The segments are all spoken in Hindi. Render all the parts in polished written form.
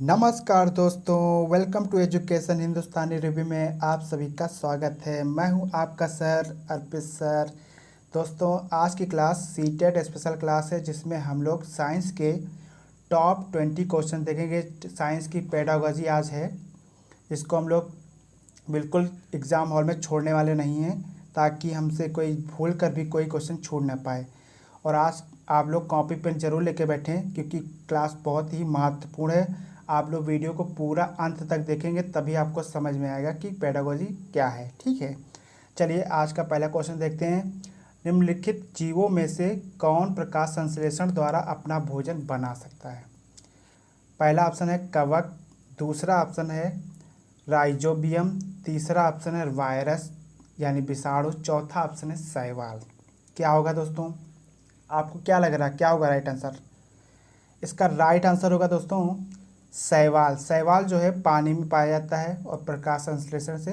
नमस्कार दोस्तों, welcome to education Hindustani review में आप सभी का स्वागत है। मैं हूं आपका सर अर्पित सर। दोस्तों, आज की क्लास सीटेट स्पेशल क्लास है जिसमें हम लोग साइंस के टॉप 20 क्वेश्चन देखेंगे। साइंस की पेडागोजी आज है, इसको हम लोग बिल्कुल एग्ज़ाम हॉल में छोड़ने वाले नहीं हैं ताकि हमसे कोई भूल कर भी कोई क्वेश्चन छूट ना पाए। और आज आप लोग कॉपी पेन जरूर लेके बैठें क्योंकि क्लास बहुत ही महत्वपूर्ण है। आप लोग वीडियो को पूरा अंत तक देखेंगे तभी आपको समझ में आएगा कि पेडागोजी क्या है। ठीक है, चलिए आज का पहला क्वेश्चन देखते हैं। निम्नलिखित जीवों में से कौन प्रकाश संश्लेषण द्वारा अपना भोजन बना सकता है? पहला ऑप्शन है कवक, दूसरा ऑप्शन है राइजोबियम, तीसरा ऑप्शन है वायरस यानी विषाणु, चौथा ऑप्शन है शैवाल। क्या होगा दोस्तों? आपको क्या लग रहा है क्या होगा राइट आंसर? इसका राइट आंसर होगा दोस्तों शैवाल। शैवाल जो है पानी में पाया जाता है और प्रकाश संश्लेषण से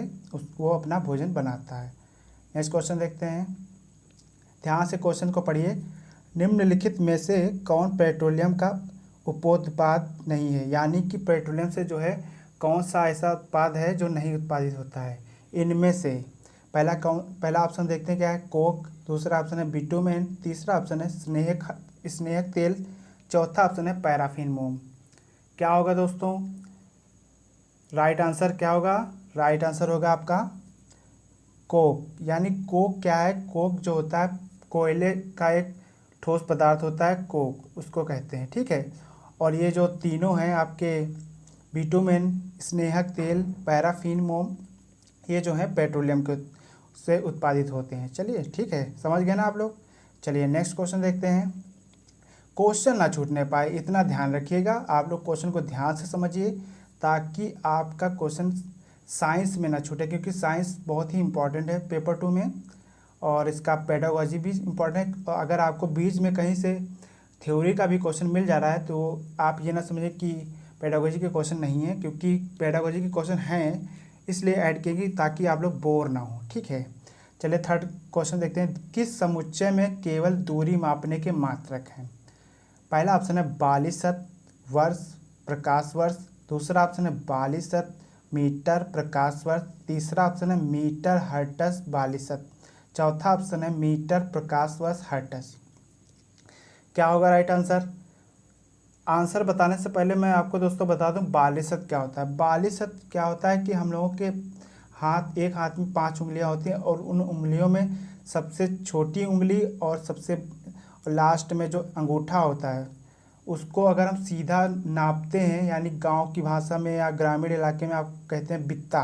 वो अपना भोजन बनाता है। नेक्स्ट क्वेश्चन देखते हैं, ध्यान से क्वेश्चन को पढ़िए। निम्नलिखित में से कौन पेट्रोलियम का उपोत्पाद नहीं है? यानी कि पेट्रोलियम से जो है कौन सा ऐसा उत्पाद है जो नहीं उत्पादित होता है? इनमें से पहला ऑप्शन देखते हैं क्या है, कोक, दूसरा ऑप्शन है बिटुमेन, तीसरा ऑप्शन है स्नेहक तेल, चौथा ऑप्शन है पैराफिन मोम। क्या होगा दोस्तों? राइट आंसर क्या होगा? राइट आंसर होगा आपका कोक। यानी कोक क्या है? कोक जो होता है कोयले का एक ठोस पदार्थ होता है, कोक उसको कहते हैं। ठीक है, और ये जो तीनों हैं आपके बिटुमेन, स्नेहक तेल, पैराफिन मोम, ये जो है पेट्रोलियम के से उत्पादित होते हैं। चलिए ठीक है, समझ गए ना आप लोग। चलिए नेक्स्ट क्वेश्चन देखते हैं। क्वेश्चन ना छूटने पाए इतना ध्यान रखिएगा। आप लोग क्वेश्चन को ध्यान से समझिए ताकि आपका क्वेश्चन साइंस में ना छूटे, क्योंकि साइंस बहुत ही इंपॉर्टेंट है पेपर 2 में और इसका पेडागोजी भी इम्पॉर्टेंट है। अगर आपको बीच में कहीं से थ्योरी का भी क्वेश्चन मिल जा रहा है तो आप ये ना समझिए कि पेडागोजी के क्वेश्चन नहीं है, क्योंकि पेडागोजी के क्वेश्चन हैं इसलिए ऐड किएगी ताकि आप लोग बोर ना हो। ठीक है, चलिए थर्ड क्वेश्चन देखते हैं। किस समुच्चय में केवल दूरी मापने के मात्रक हैं? पहला ऑप्शन है 42 वर्ष प्रकाश वर्ष, दूसरा ऑप्शन है 42 मीटर प्रकाश वर्ष, तीसरा ऑप्शन है मीटर हर्ट्ज 42, चौथा ऑप्शन है मीटर प्रकाश वर्ष हर्ट्ज। क्या होगा राइट आंसर? आंसर बताने से पहले मैं आपको दोस्तों बता दूं 42 क्या होता है। 42 क्या होता है कि हम लोगों के एक हाथ में 5 उंगलियां होती हैं और उन उंगलियों में सबसे छोटी उंगली और सबसे लास्ट में जो अंगूठा होता है उसको अगर हम सीधा नापते हैं, यानी गांव की भाषा में या ग्रामीण इलाके में आप कहते हैं बित्ता,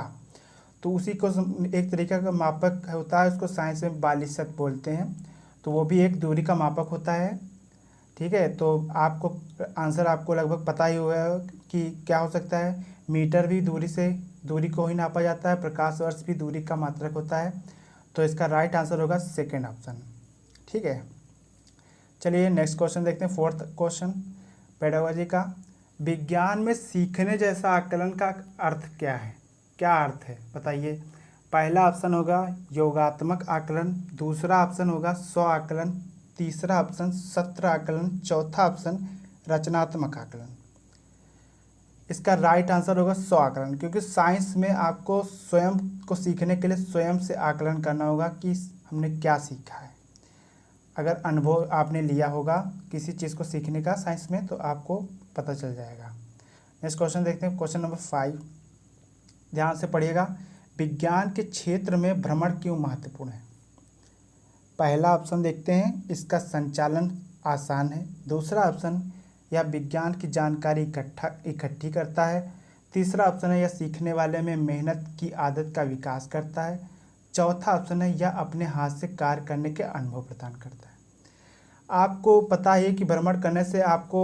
तो उसी को एक तरीका का मापक होता है, उसको साइंस में 42 बोलते हैं। तो वो भी एक दूरी का मापक होता है। ठीक है, तो आपको आंसर आपको लगभग पता ही हुआ है कि क्या हो सकता है। मीटर भी दूरी को ही नापा जाता है, प्रकाश वर्ष भी दूरी का मात्रक होता है। तो इसका राइट आंसर होगा सेकेंड ऑप्शन। ठीक है, चलिए नेक्स्ट क्वेश्चन देखते हैं, फोर्थ क्वेश्चन पेडागोजी का। विज्ञान में सीखने जैसा आकलन का अर्थ क्या है? क्या अर्थ है बताइए। पहला ऑप्शन होगा योगात्मक आकलन, दूसरा ऑप्शन होगा स्व आकलन, तीसरा ऑप्शन सत्र आकलन, चौथा ऑप्शन रचनात्मक आकलन। इसका राइट आंसर होगा स्व आकलन, क्योंकि साइंस में आपको स्वयं को सीखने के लिए स्वयं से आकलन करना होगा कि हमने क्या सीखा है। अगर अनुभव आपने लिया होगा किसी चीज़ को सीखने का साइंस में तो आपको पता चल जाएगा। नेक्स्ट क्वेश्चन देखते हैं, क्वेश्चन नंबर 5, ध्यान से पढ़िएगा। विज्ञान के क्षेत्र में भ्रमण क्यों महत्वपूर्ण है? पहला ऑप्शन देखते हैं, इसका संचालन आसान है, दूसरा ऑप्शन यह विज्ञान की जानकारी इकट्ठी करता है, तीसरा ऑप्शन है यह सीखने वाले में मेहनत की आदत का विकास करता है, चौथा ऑप्शन है यह अपने हाथ से कार्य करने के अनुभव प्रदान करता है। आपको पता है कि भ्रमण करने से आपको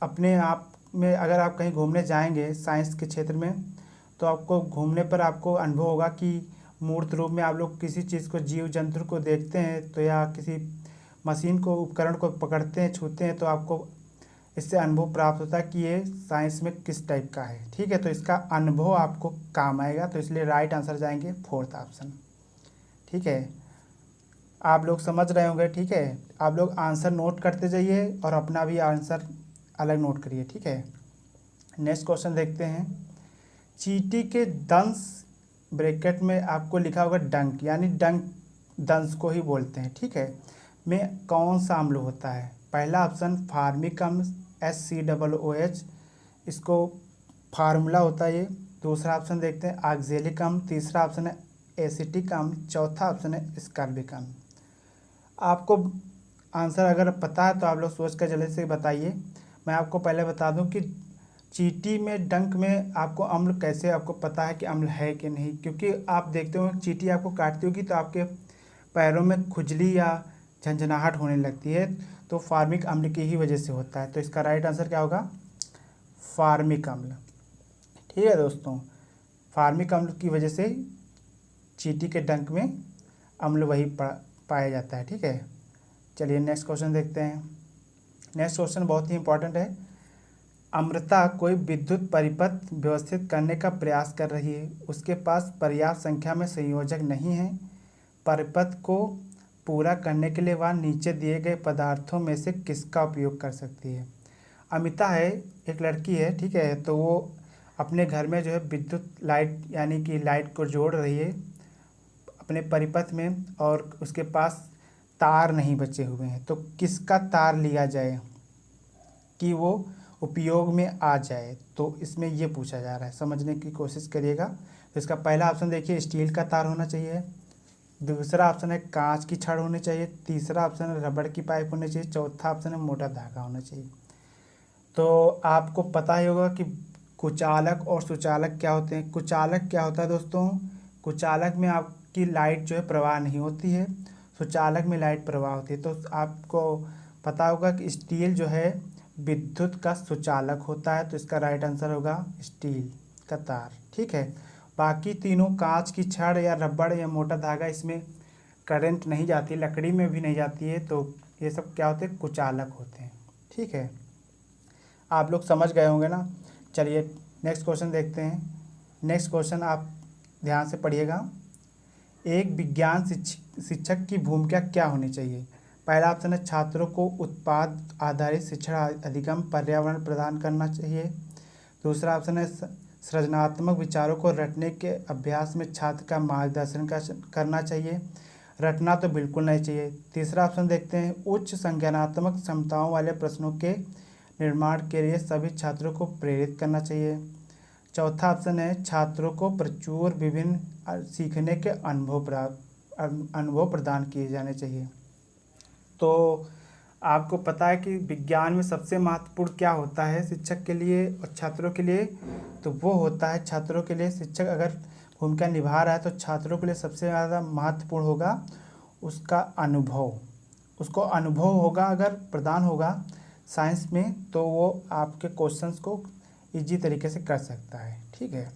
अपने आप में, अगर आप कहीं घूमने जाएंगे साइंस के क्षेत्र में, तो आपको घूमने पर आपको अनुभव होगा कि मूर्त रूप में आप लोग किसी चीज़ को, जीव जंतु को देखते हैं तो या किसी मशीन को, उपकरण को पकड़ते हैं, छूते हैं, तो आपको इससे अनुभव प्राप्त होता है कि ये साइंस में किस टाइप का है। ठीक है, तो इसका अनुभव आपको काम आएगा, तो इसलिए राइट आंसर जाएंगे फोर्थ ऑप्शन। ठीक है, आप लोग समझ रहे होंगे। ठीक है, आप लोग आंसर नोट करते जाइए और अपना भी आंसर अलग नोट करिए। ठीक है, नेक्स्ट क्वेश्चन देखते हैं। चींटी के दंश, ब्रैकेट में आपको लिखा होगा डंक, यानी डंक दंश को ही बोलते हैं, ठीक है, में कौन सा अम्ल होता है? पहला ऑप्शन फार्मिक अम्ल, HCOOH, इसको फार्मूला होता है ये। दूसरा ऑप्शन देखते हैं ऑक्जेलिक अम्ल, तीसरा ऑप्शन है एसिटिक अम्ल, चौथा ऑप्शन है स्कर्बिक अम्ल। आपको आंसर अगर पता है तो आप लोग सोच कर जल्दी से बताइए। मैं आपको पहले बता दूं कि चींटी में डंक में आपको अम्ल कैसे आपको पता है कि अम्ल है कि नहीं, क्योंकि आप देखते हो चींटी आपको काटती होगी तो आपके पैरों में खुजली या झंझनाहट होने लगती है, तो फार्मिक अम्ल की ही वजह से होता है। तो इसका राइट आंसर क्या होगा? फार्मिक अम्ल। ठीक है दोस्तों, फार्मिक अम्ल की वजह से चींटी के डंक में अम्ल वही पाया जाता है। ठीक है, चलिए नेक्स्ट क्वेश्चन देखते हैं। नेक्स्ट क्वेश्चन बहुत ही इंपॉर्टेंट है। अमृता कोई विद्युत परिपथ व्यवस्थित करने का प्रयास कर रही है, उसके पास पर्याप्त संख्या में संयोजक नहीं है। परिपथ को पूरा करने के लिए वह नीचे दिए गए पदार्थों में से किसका उपयोग कर सकती है? अमिता है, एक लड़की है, ठीक है, तो वो अपने घर में जो है विद्युत लाइट यानी कि लाइट को जोड़ रही है अपने परिपथ में, और उसके पास तार नहीं बचे हुए हैं। तो किसका तार लिया जाए कि वो उपयोग में आ जाए? तो इसमें ये पूछा जा रहा है, समझने की कोशिश करिएगा। तो इसका पहला ऑप्शन देखिए, स्टील का तार होना चाहिए। दूसरा ऑप्शन है कांच की छड़ होनी चाहिए। तीसरा ऑप्शन है रबड़ की पाइप होनी चाहिए। चौथा ऑप्शन है मोटा धागा होना चाहिए। तो आपको पता ही होगा कि कुचालक और सुचालक क्या होते हैं। कुचालक क्या होता है दोस्तों? कुचालक में आपकी लाइट जो है प्रवाह नहीं होती है, सुचालक में लाइट प्रवाह होती है। तो आपको पता होगा कि स्टील जो है विद्युत का सुचालक होता है। तो इसका राइट आंसर होगा स्टील का तार। ठीक है, बाकी तीनों कांच की छड़ या रबड़ या मोटा धागा, इसमें करंट नहीं जाती, लकड़ी में भी नहीं जाती है, तो ये सब क्या होते हैं? कुचालक होते हैं। ठीक है, आप लोग समझ गए होंगे ना। चलिए नेक्स्ट क्वेश्चन देखते हैं। नेक्स्ट क्वेश्चन आप ध्यान से पढ़िएगा। एक विज्ञान शिक्षक की भूमिका क्या होनी चाहिए? पहला ऑप्शन है छात्रों को उत्पाद आधारित शिक्षण अधिगम पर्यावरण प्रदान करना चाहिए। दूसरा ऑप्शन है सृजनात्मक विचारों को रटने के अभ्यास में छात्र का मार्गदर्शन करना चाहिए। रटना तो बिल्कुल नहीं चाहिए। तीसरा ऑप्शन देखते हैं, उच्च संज्ञानात्मक क्षमताओं वाले प्रश्नों के निर्माण के लिए सभी छात्रों को प्रेरित करना चाहिए। चौथा ऑप्शन है छात्रों को प्रचुर विभिन्न सीखने के अनुभव प्रदान किए जाने चाहिए। तो आपको पता है कि विज्ञान में सबसे महत्वपूर्ण क्या होता है शिक्षक के लिए और छात्रों के लिए? तो वो होता है छात्रों के लिए, शिक्षक अगर भूमिका निभा रहा है तो छात्रों के लिए सबसे ज़्यादा महत्वपूर्ण होगा उसका अनुभव। उसको अनुभव होगा अगर प्रदान होगा साइंस में, तो वो आपके क्वेश्चंस को इजी तरीके से कर सकता है। ठीक है,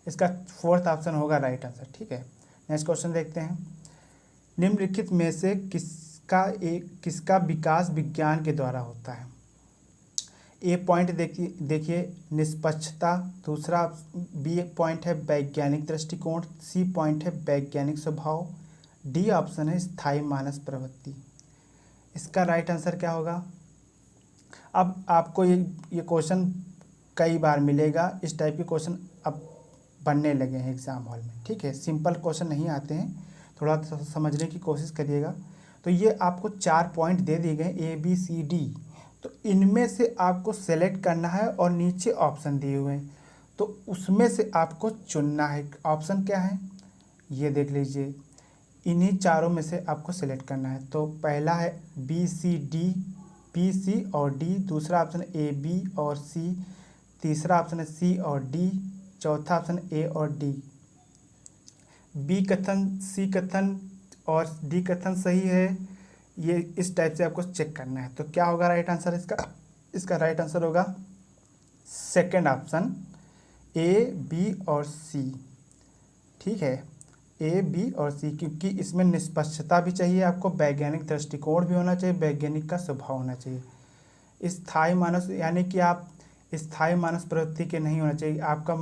इसका फोर्थ ऑप्शन होगा राइट आंसर। ठीक है, नेक्स्ट क्वेश्चन देखते हैं। निम्नलिखित में से किसका विकास विज्ञान के द्वारा होता है? ए पॉइंट देखिए निष्पक्षता, दूसरा बी पॉइंट है वैज्ञानिक दृष्टिकोण, सी पॉइंट है वैज्ञानिक स्वभाव, डी ऑप्शन है स्थायी मानस प्रवृत्ति। इसका राइट आंसर क्या होगा? अब आपको ये क्वेश्चन कई बार मिलेगा, इस टाइप के क्वेश्चन अब बनने लगे हैं एग्जाम हॉल में। ठीक है, सिंपल क्वेश्चन नहीं आते हैं, थोड़ा समझने की कोशिश करिएगा। तो ये आपको 4 पॉइंट दे दिए गए ABCD, तो इनमें से आपको सेलेक्ट करना है और नीचे ऑप्शन दिए हुए हैं, तो उसमें से आपको चुनना है। ऑप्शन क्या है ये देख लीजिए, इन्हीं चारों में से आपको सेलेक्ट करना है। तो पहला है BCD, B, C और D, दूसरा ऑप्शन AB और C, तीसरा ऑप्शन है C और D, चौथा ऑप्शन A और D। B कथन, C कथन और D कथन सही है, ये इस टाइप से आपको चेक करना है। तो क्या होगा राइट आंसर इसका राइट आंसर होगा सेकंड ऑप्शन A, B और C। ठीक है, A, B और C, क्योंकि इसमें निष्पक्षता भी चाहिए आपको, वैज्ञानिक दृष्टिकोण भी होना चाहिए, वैज्ञानिक का स्वभाव होना चाहिए। स्थायी मानस यानी कि आप स्थायी मानस प्रवृत्ति के नहीं होना चाहिए, आपका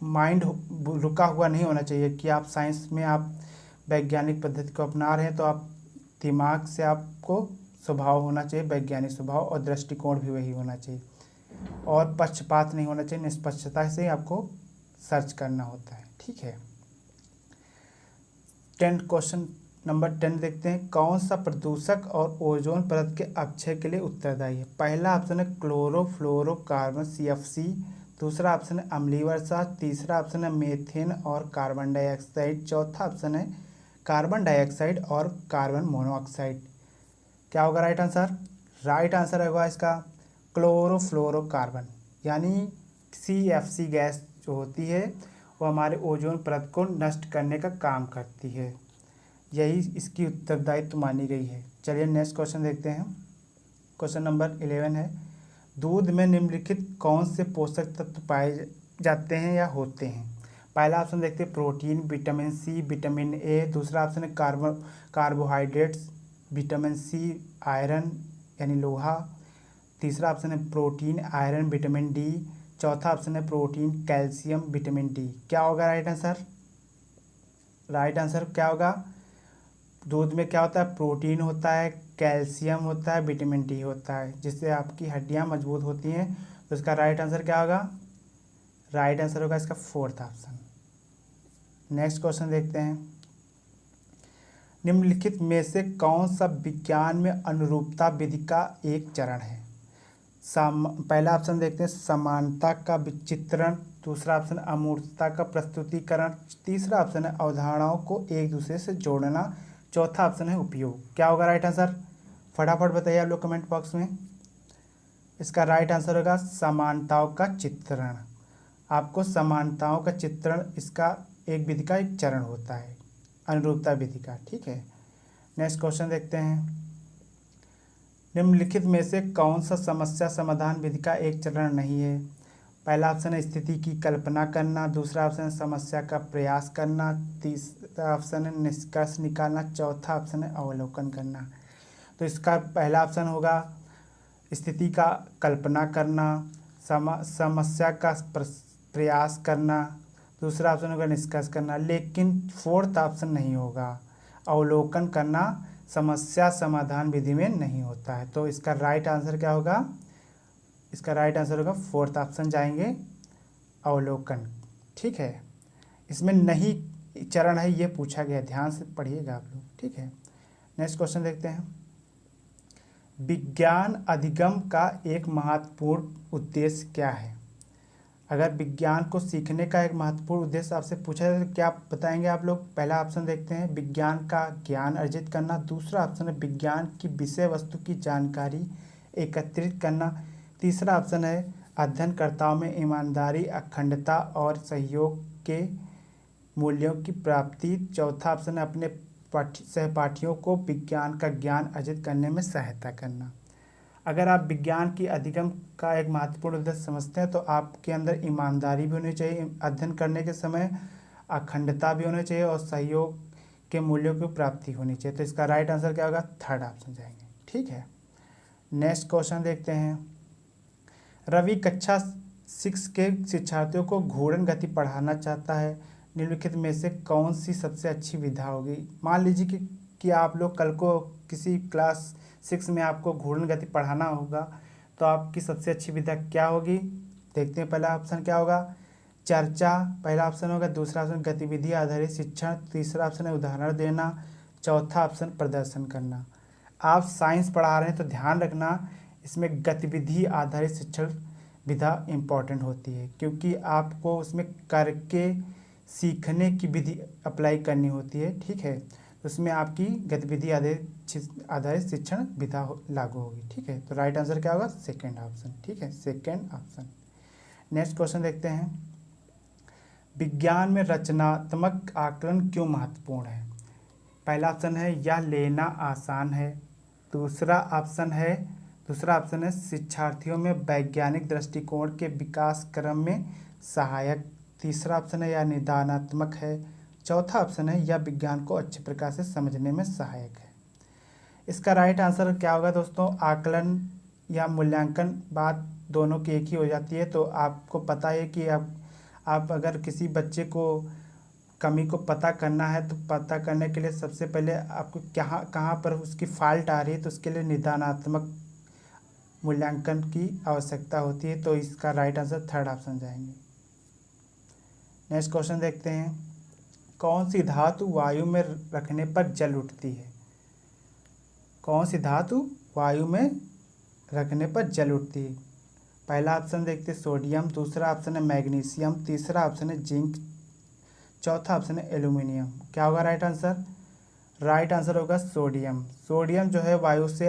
माइंड रुका हुआ नहीं होना चाहिए कि आप साइंस में आप वैज्ञानिक पद्धति को अपना रहे हैं, तो आप दिमाग से आपको स्वभाव होना चाहिए, वैज्ञानिक स्वभाव, और दृष्टिकोण भी वही होना चाहिए। और पक्षपात नहीं होना चाहिए, निष्पक्षता से ही आपको सर्च करना होता है। ठीक है, 10 क्वेश्चन नंबर 10 देखते हैं। कौन सा प्रदूषक और ओजोन परत के अपक्षय के लिए उत्तरदायी है? पहला ऑप्शन है क्लोरोफ्लोरोकार्बन CFC, दूसरा ऑप्शन है अम्लीय वर्षा, तीसरा ऑप्शन है मीथेन और कार्बन डाइऑक्साइड, चौथा ऑप्शन है कार्बन डाइऑक्साइड और कार्बन मोनोऑक्साइड। क्या होगा राइट आंसर? राइट आंसर होगा इसका क्लोरोफ्लोरोकार्बन, यानी CFC गैस जो होती है वो हमारे ओजोन परत को नष्ट करने का काम करती है, यही इसकी उत्तरदायित्व मानी गई है। चलिए नेक्स्ट क्वेश्चन देखते हैं। क्वेश्चन नंबर 11 है, दूध में निम्नलिखित कौन से पोषक तत्व पाए जाते हैं या होते हैं? पहला ऑप्शन देखते हैं protein, vitamin C, vitamin A, दूसरा ऑप्शन है कार्बोहाइड्रेट्स, विटामिन C, आयरन यानी लोहा, तीसरा ऑप्शन है प्रोटीन, आयरन, विटामिन D, चौथा ऑप्शन है प्रोटीन, कैल्शियम, विटामिन D। क्या होगा राइट आंसर? राइट आंसर क्या होगा? दूध में क्या होता है? प्रोटीन होता है, कैल्शियम होता है, विटामिन D होता है, जिससे आपकी हड्डियां मजबूत होती हैं। तो इसका राइट आंसर क्या होगा? राइट आंसर होगा इसका फोर्थ ऑप्शन। नेक्स्ट क्वेश्चन देखते हैं। निम्नलिखित में से कौन सा विज्ञान में अनुरूपता विधि का एक चरण है? पहला ऑप्शन देखते हैं समानता का विचित्रण, दूसरा ऑप्शन अमूर्तता का प्रस्तुतिकरण, तीसरा ऑप्शन है अवधारणाओं को एक दूसरे से जोड़ना, चौथा ऑप्शन है उपयोग। क्या होगा राइट आंसर? फटाफट बताइए आप लोग कमेंट बॉक्स में। इसका राइट आंसर होगा समानताओं का चित्रण। आपको समानताओं का चित्रण इसका एक विधि का एक चरण होता है, अनुरूपता विधि का। ठीक है, नेक्स्ट क्वेश्चन देखते हैं। निम्नलिखित में से कौन सा समस्या समाधान विधि का एक चरण नहीं है? पहला ऑप्शन है स्थिति की कल्पना करना, दूसरा ऑप्शन है समस्या का प्रयास करना, तीसरा ऑप्शन है निष्कर्ष निकालना, चौथा ऑप्शन है अवलोकन करना। तो इसका पहला ऑप्शन होगा स्थिति का कल्पना करना, समस्या का प्रयास करना, दूसरा ऑप्शन होगा निष्कर्ष करना, लेकिन फोर्थ ऑप्शन नहीं होगा, अवलोकन करना समस्या समाधान विधि में नहीं होता है। तो इसका राइट आंसर क्या होगा? इसका राइट आंसर होगा फोर्थ ऑप्शन जाएंगे, अवलोकन। ठीक है, इसमें नहीं चरण है ये पूछा गया, ध्यान से पढ़िएगा आप लोग। ठीक है, नेक्स्ट क्वेश्चन देखते हैं। विज्ञान अधिगम का एक महत्वपूर्ण उद्देश्य क्या है? अगर विज्ञान को सीखने का एक महत्वपूर्ण उद्देश्य आपसे पूछा जाए तो क्या बताएंगे आप लोग? पहला ऑप्शन देखते हैं विज्ञान का ज्ञान अर्जित करना, दूसरा ऑप्शन है विज्ञान की विषय वस्तु की जानकारी एकत्रित करना, तीसरा ऑप्शन है अध्ययनकर्ताओं में ईमानदारी, अखंडता और सहयोग के मूल्यों की प्राप्ति, चौथा ऑप्शन है अपने सहपाठियों को विज्ञान का ज्ञान अर्जित करने में सहायता करना। अगर आप विज्ञान की अधिगम का एक महत्वपूर्ण उद्देश्य समझते हैं तो आपके अंदर ईमानदारी भी होनी चाहिए, अध्ययन करने के समय अखंडता भी होनी चाहिए और सहयोग के मूल्यों की प्राप्ति होनी चाहिए। तो इसका राइट आंसर क्या होगा? थर्ड ऑप्शन जाएंगे। ठीक है, नेक्स्ट क्वेश्चन देखते हैं। रवि कक्षा 6 के शिक्षार्थियों को घूर्णन गति पढ़ाना चाहता है, निम्नलिखित में से कौन सी सबसे अच्छी विधा होगी? मान लीजिए कि आप लोग कल को किसी क्लास 6 में आपको घूर्णन गति पढ़ाना होगा, तो आपकी सबसे अच्छी विधा क्या होगी? देखते हैं। पहला ऑप्शन क्या होगा? चर्चा पहला ऑप्शन होगा, दूसरा ऑप्शन गतिविधि आधारित शिक्षण, तीसरा ऑप्शन है उदाहरण देना, चौथा ऑप्शन प्रदर्शन करना। आप साइंस पढ़ा रहे हैं तो ध्यान रखना इसमें गतिविधि आधारित शिक्षण विधा इम्पॉर्टेंट होती है, क्योंकि आपको उसमें करके सीखने की विधि अप्लाई करनी होती है। ठीक है, उसमें आपकी गतिविधि आधारित शिक्षण विधा लागू होगी। ठीक है, तो राइट आंसर क्या होगा? Second option. ठीक है, सेकेंड ऑप्शन। नेक्स्ट क्वेश्चन देखते हैं। विज्ञान में रचनात्मक आकलन क्यों महत्वपूर्ण है? पहला ऑप्शन है यह लेना आसान है, दूसरा ऑप्शन है शिक्षार्थियों में वैज्ञानिक दृष्टिकोण के विकास क्रम में सहायक, तीसरा ऑप्शन है यह निदानात्मक है, चौथा ऑप्शन है यह विज्ञान को अच्छे प्रकार से समझने में सहायक है। इसका राइट आंसर क्या होगा दोस्तों? आकलन या मूल्यांकन बात दोनों की एक ही हो जाती है। तो आपको पता है कि आप अगर किसी बच्चे को कमी को पता करना है तो पता करने के लिए सबसे पहले आपको कहाँ पर उसकी फॉल्ट आ रही है, तो उसके लिए निदानात्मक मूल्यांकन की आवश्यकता होती है। तो इसका राइट आंसर थर्ड ऑप्शन जाएंगे। नेक्स्ट क्वेश्चन देखते हैं, कौन सी धातु वायु में रखने पर जल उठती है? कौन सी धातु वायु में रखने पर जल उठती है? पहला ऑप्शन देखते हैं सोडियम, दूसरा ऑप्शन है मैग्नीशियम, तीसरा ऑप्शन है जिंक, चौथा ऑप्शन है एल्यूमिनियम। क्या होगा राइट आंसर? राइट आंसर होगा सोडियम। सोडियम जो है वायु से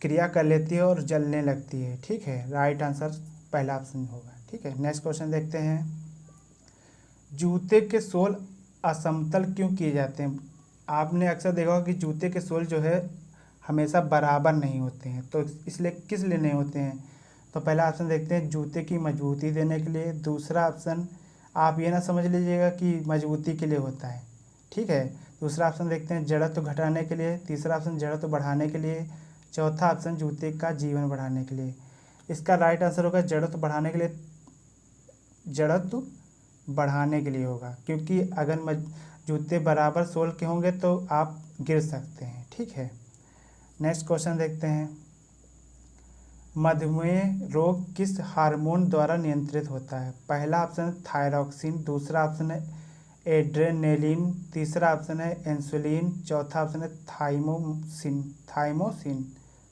क्रिया कर लेती है और जलने लगती है। ठीक है, राइट आंसर पहला ऑप्शन होगा। ठीक है, नेक्स्ट क्वेश्चन देखते हैं, जूते के सोल असमतल क्यों किए जाते हैं? आपने अक्सर देखा होगा कि जूते के सोल जो है हमेशा बराबर नहीं होते हैं, तो इसलिए किस लिए नहीं होते हैं? तो पहला ऑप्शन देखते हैं जूते की मजबूती देने के लिए, दूसरा ऑप्शन आप ये ना समझ लीजिएगा कि मजबूती के लिए होता है। ठीक है, दूसरा ऑप्शन देखते हैं जड़त्व घटाने के लिए, तीसरा ऑप्शन जड़त्व बढ़ाने के लिए, चौथा ऑप्शन जूते का जीवन बढ़ाने के लिए। इसका राइट आंसर होगा जड़त्व बढ़ाने के लिए, जड़त्व बढ़ाने के लिए होगा, क्योंकि अगर जूते बराबर सोल के होंगे तो आप गिर सकते हैं। ठीक है, नेक्स्ट क्वेश्चन देखते हैं, मधुमेह रोग किस हार्मोन द्वारा नियंत्रित होता है? पहला ऑप्शन है थायरॉक्सिन, दूसरा ऑप्शन है एड्रेनेलिन, तीसरा ऑप्शन है इंसुलिन, चौथा ऑप्शन है थाइमोसिन।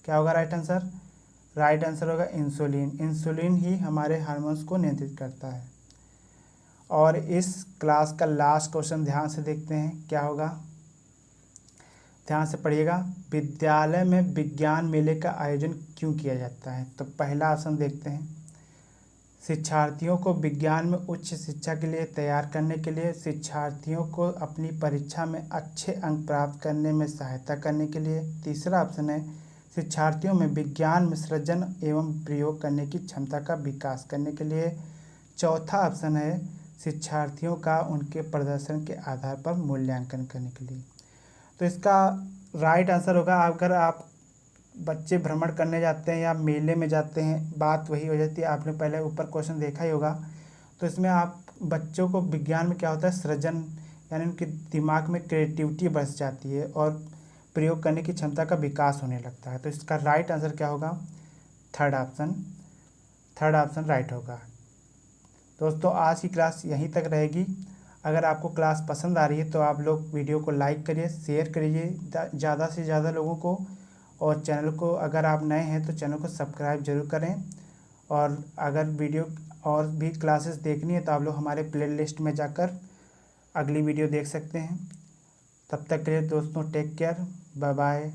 क्या होगा राइट आंसर? राइट आंसर होगा इंसुलिन। इंसुलिन ही हमारे हार्मोन्स को नियंत्रित करता है। और इस क्लास का लास्ट क्वेश्चन ध्यान से देखते हैं क्या होगा, ध्यान से पढ़िएगा, विद्यालय में विज्ञान मेले का आयोजन क्यों किया जाता है? तो पहला ऑप्शन देखते हैं, शिक्षार्थियों को विज्ञान में उच्च शिक्षा के लिए तैयार करने के लिए, शिक्षार्थियों को अपनी परीक्षा में अच्छे अंक प्राप्त करने में सहायता करने के लिए, तीसरा ऑप्शन है शिक्षार्थियों में विज्ञान में सृजन एवं प्रयोग करने की क्षमता का विकास करने के लिए, चौथा ऑप्शन है शिक्षार्थियों का उनके प्रदर्शन के आधार पर मूल्यांकन करने के लिए। तो इसका राइट आंसर होगा, अगर आप बच्चे भ्रमण करने जाते हैं या मेले में जाते हैं, बात वही हो जाती है। आपने पहले ऊपर क्वेश्चन देखा ही होगा, तो इसमें आप बच्चों को विज्ञान में क्या होता है, सृजन, यानी उनके दिमाग में क्रिएटिविटी बस जाती है और प्रयोग करने की क्षमता का विकास होने लगता है। तो इसका राइट आंसर क्या होगा? थर्ड ऑप्शन राइट होगा। दोस्तों आज की क्लास यहीं तक रहेगी। अगर आपको क्लास पसंद आ रही है तो आप लोग वीडियो को लाइक करिए, शेयर करिए ज़्यादा से ज़्यादा लोगों को, और चैनल को अगर आप नए हैं तो चैनल को सब्सक्राइब जरूर करें। और अगर वीडियो और भी क्लासेस देखनी है तो आप लोग हमारे प्लेलिस्ट में जाकर अगली वीडियो देख सकते हैं। तब तक के लिए दोस्तों टेक केयर, बाय बाय।